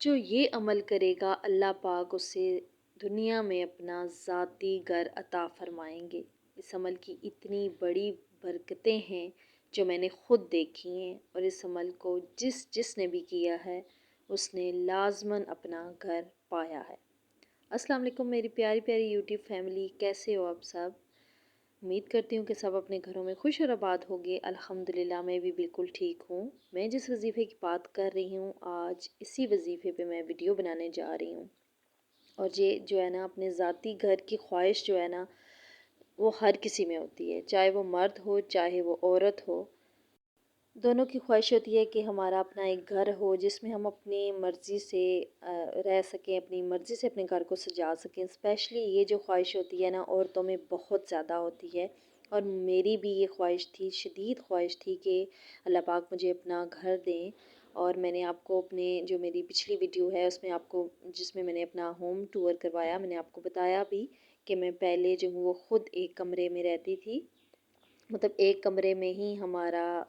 جو یہ عمل کرے گا اللہ پاک اسے دنیا میں اپنا ذاتی گھر عطا فرمائیں گے۔ اس عمل کی اتنی بڑی برکتیں ہیں جو میں نے خود دیکھی ہیں، اور اس عمل کو جس نے بھی کیا ہے اس نے لازماً اپنا گھر پایا ہے۔ السلام علیکم میری پیاری پیاری یوٹیوب فیملی، کیسے ہو آپ سب؟ امید کرتی ہوں کہ سب اپنے گھروں میں خوش اور آباد ہوگے۔ الحمدللہ میں بھی بالکل ٹھیک ہوں۔ میں جس وظیفے کی بات کر رہی ہوں آج اسی وظیفے پہ میں ویڈیو بنانے جا رہی ہوں، اور یہ جو ہے نا اپنے ذاتی گھر کی خواہش جو ہے نا وہ ہر کسی میں ہوتی ہے، چاہے وہ مرد ہو چاہے وہ عورت ہو۔ دونوں کی خواہش ہوتی ہے کہ ہمارا اپنا ایک گھر ہو جس میں ہم اپنی مرضی سے رہ سکیں، اپنی مرضی سے اپنے گھر کو سجا سکیں۔ اسپیشلی یہ جو خواہش ہوتی ہے نا عورتوں میں بہت زیادہ ہوتی ہے، اور میری بھی یہ خواہش تھی، شدید خواہش تھی کہ اللہ پاک مجھے اپنا گھر دیں۔ اور میں نے آپ کو اپنے جو میری پچھلی ویڈیو ہے اس میں آپ کو، جس میں نے اپنا ہوم ٹور کروایا، میں نے آپ کو بتایا بھی کہ میں پہلے جو ہوں وہ خود ایک کمرے میں رہتی تھی، مطلب ایک کمرے میں ہی ہمارا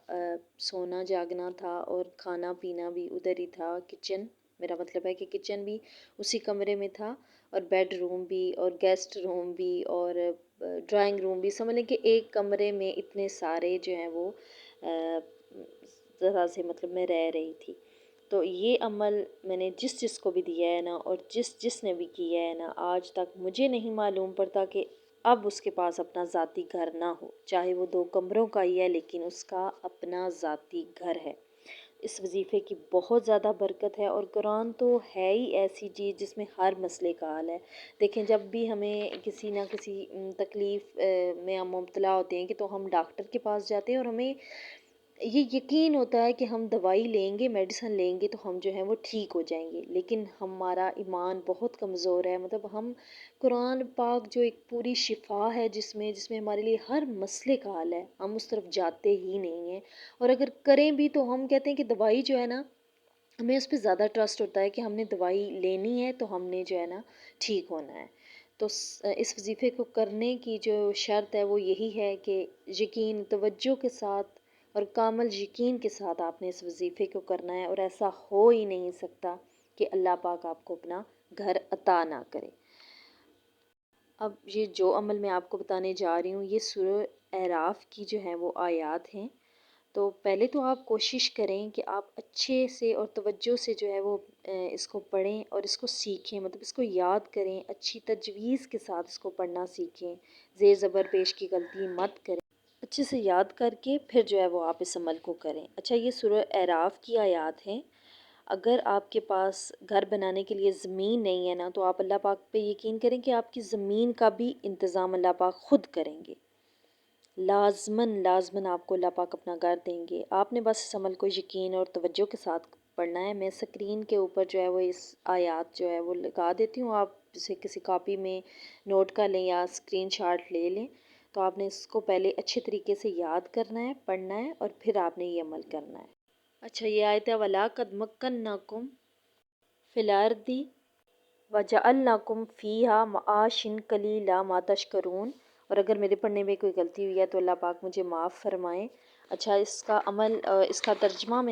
سونا جاگنا تھا اور کھانا پینا بھی ادھر ہی تھا۔ کچن، میرا مطلب ہے کہ کچن بھی اسی کمرے میں تھا، اور بیڈ روم بھی اور گیسٹ روم بھی اور ڈرائنگ روم بھی، سمجھ لیں کہ ایک کمرے میں اتنے سارے جو ہیں وہ طرح سے مطلب میں رہ رہی تھی۔ تو یہ عمل میں نے جس کو بھی دیا ہے نا، اور جس نے بھی کیا ہے نا، آج تک مجھے نہیں معلوم پڑتا کہ اب اس کے پاس اپنا ذاتی گھر نہ ہو، چاہے وہ 2 کمروں کا ہی ہے لیکن اس کا اپنا ذاتی گھر ہے۔ اس وظیفے کی بہت زیادہ برکت ہے، اور قرآن تو ہے ہی ایسی چیز جس میں ہر مسئلے کا حل ہے۔ دیکھیں جب بھی ہمیں کسی نہ کسی تکلیف میں ہم مبتلا ہوتے ہیں کہ تو ہم ڈاکٹر کے پاس جاتے ہیں، اور ہمیں یہ یقین ہوتا ہے کہ ہم دوائی لیں گے، میڈیسن لیں گے تو ہم جو ہیں وہ ٹھیک ہو جائیں گے، لیکن ہمارا ایمان بہت کمزور ہے۔ مطلب ہم قرآن پاک جو ایک پوری شفا ہے جس میں ہمارے لیے ہر مسئلے کا حل ہے، ہم اس طرف جاتے ہی نہیں ہیں، اور اگر کریں بھی تو ہم کہتے ہیں کہ دوائی جو ہے نا، ہمیں اس پہ زیادہ ٹرسٹ ہوتا ہے کہ ہم نے دوائی لینی ہے تو ہم نے جو ہے نا ٹھیک ہونا ہے۔ تو اس وظیفے کو کرنے کی جو شرط ہے وہ یہی ہے کہ یقین، توجہ کے ساتھ اور کامل یقین کے ساتھ آپ نے اس وظیفے کو کرنا ہے، اور ایسا ہو ہی نہیں سکتا کہ اللہ پاک آپ کو اپنا گھر عطا نہ کرے۔ اب یہ جو عمل میں آپ کو بتانے جا رہی ہوں یہ سورہ اعراف کی جو ہیں وہ آیات ہیں۔ تو پہلے تو آپ کوشش کریں کہ آپ اچھے سے اور توجہ سے جو ہے وہ اس کو پڑھیں اور اس کو سیکھیں، مطلب اس کو یاد کریں، اچھی تجویز کے ساتھ اس کو پڑھنا سیکھیں، زیر زبر پیش کی غلطی مت کریں، اچھے سے یاد کر کے پھر جو ہے وہ آپ اس عمل کو کریں۔ اچھا، یہ سورہ اعراف کی آیات ہیں۔ اگر آپ کے پاس گھر بنانے کے لیے زمین نہیں ہے نا، تو آپ اللہ پاک پہ یقین کریں کہ آپ کی زمین کا بھی انتظام اللہ پاک خود کریں گے۔ لازماً آپ کو اللہ پاک اپنا گھر دیں گے۔ آپ نے بس اس عمل کو یقین اور توجہ کے ساتھ پڑھنا ہے۔ میں اسکرین کے اوپر جو ہے وہ اس آیات جو ہے وہ لگا دیتی ہوں، آپ اسے کسی کاپی میں نوٹ کر لیں یا اسکرین شاٹ لے لیں۔ تو آپ نے اس کو پہلے اچھے طریقے سے یاد کرنا ہے، پڑھنا ہے، اور پھر آپ نے یہ عمل کرنا ہے۔ اچھا، یہ آیت ہے وَلَقَدْ مَكَّنَّاكُمْ فِي الْأَرْضِ وَجَعَلْنَاكُمْ فِيهَا مَعَاشٍ قَلِيلًا مَا تَشْكُرُونَ۔ اور اگر میرے پڑھنے میں کوئی غلطی ہوئی ہے تو اللہ پاک مجھے معاف فرمائیں۔ اچھا، اس کا عمل، اس کا ترجمہ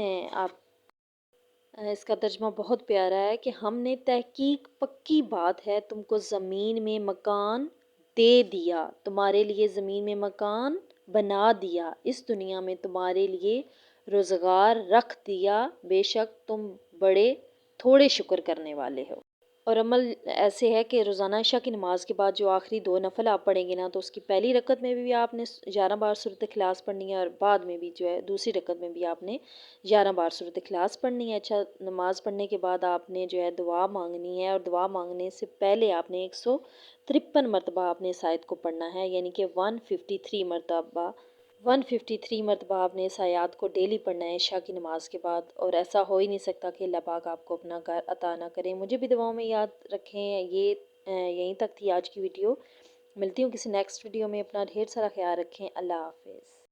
اس کا ترجمہ بہت پیارا ہے کہ ہم نے تحقیق پکی بات ہے تم کو زمین میں مکان دے دیا، تمہارے لیے زمین میں مکان بنا دیا، اس دنیا میں تمہارے لیے روزگار رکھ دیا، بے شک تم بڑے تھوڑے شکر کرنے والے ہو۔ اور عمل ایسے ہے کہ روزانہ عشاء کی نماز کے بعد جو آخری 2 نفل آپ پڑھیں گے نا، تو اس کی پہلی رکعت میں بھی آپ نے 11 بار سورۃ اخلاص پڑھنی ہے، اور بعد میں بھی جو ہے دوسری رکعت میں بھی آپ نے 11 بار سورۃ اخلاص پڑھنی ہے۔ اچھا، نماز پڑھنے کے بعد آپ نے جو ہے دعا مانگنی ہے، اور دعا مانگنے سے پہلے آپ نے 153 مرتبہ آپ نے اس آیت کو پڑھنا ہے، یعنی کہ 153 مرتبہ آپ نے اس آیات کو ڈیلی پڑھنا ہے عشاء کی نماز کے بعد، اور ایسا ہو ہی نہیں سکتا کہ اللہ پاک آپ کو اپنا گھر عطا نہ کریں۔ مجھے بھی دعاؤں میں یاد رکھیں۔ یہ یہیں تک تھی آج کی ویڈیو، ملتی ہوں کسی نیکسٹ ویڈیو میں۔ اپنا ڈھیر سارا خیال رکھیں۔ اللہ حافظ۔